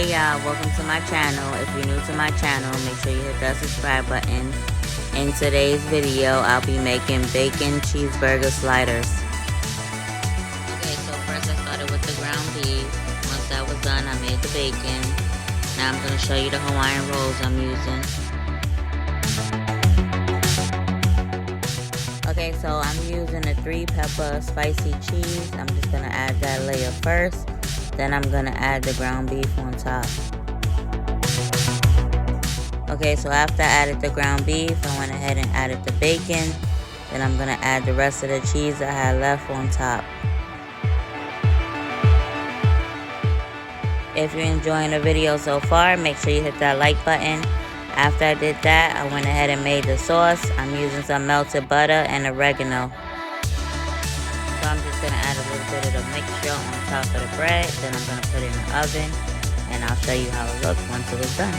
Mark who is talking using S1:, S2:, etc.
S1: Hey y'all, welcome to my channel. If you're new to my channel, make sure you hit that subscribe button. In today's video, I'll be making bacon cheeseburger sliders. Okay, so first I started with the ground beef. Once that was done, I made the bacon. Now I'm going to show you the Hawaiian rolls I'm using. Okay, so I'm using a 3-pepper spicy cheese. I'm just going to add that layer first. Then I'm going to add the ground beef on top. Okay, so after I added the ground beef, I went ahead and added the bacon. Then I'm going to add the rest of the cheese I had left on top. If you're enjoying the video so far, make sure you hit that like button. After I did that, I went ahead and made the sauce. I'm using some melted butter and oregano. So I'm just going to add a little bit of the mixture on top of the bread. Then I'm going to put it in the oven. And I'll show you how it looks once it is done.